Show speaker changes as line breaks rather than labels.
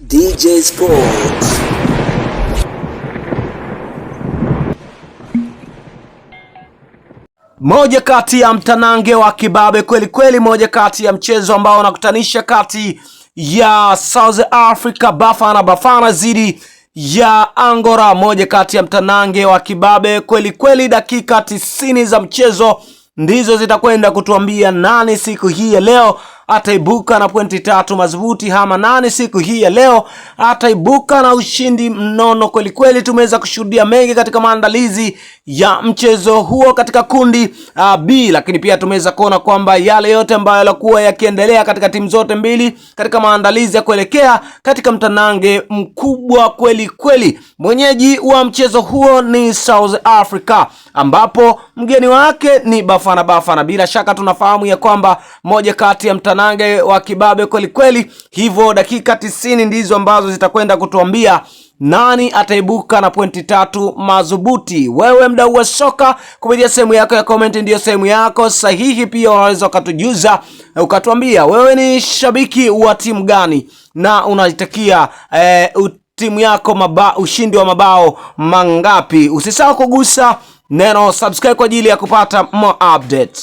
DJ Sports. Moja kati ya mtanange wa kibabe kweli kweli, moja kati ya mchezo ambao unakutanisha kati ya South Africa Bafana zidi ya Angola, moja kati ya mtanange wa kibabe kweli kweli. Dakika 90 za mchezo ndizo zitakwenda kutuambia nani siku hii ya leo ataibuka na pointi 3 madhubuti, ama nani siku hii ya leo ataibuka na ushindi mnono kweli kweli. Tumeweza kushuhudia mengi katika maandalizi ya mchezo huo katika kundi B, lakini pia tumeweza kuona kwamba yale yote ambayo yalikuwa yakiendelea katika timu zote mbili katika maandalizi ya kuelekea katika mtanange mkubwa kweli kweli. Mwenyeji wa mchezo huo ni South Africa, ambapo mgeni wake ni Bafana. Bila shaka tunafahamu ya kwamba moja kati ya mtanange wa kibabe kweli kweli. Hivyo dakika 90 ndizo ambazo zitakwenda kutuambia nani ataibuka na pointi 3 madhubuti. Wewe mdau wa soka, kupitia sehemu yako ya comment ndio sehemu yako sahihi. Pia unaweza ukatujuza ukatuambia wewe ni shabiki wa timu gani na unaitakia timu yako ushindi wa mabao mangapi. Usisahau kugusa neno subscribe kwa ajili ya kupata more updates.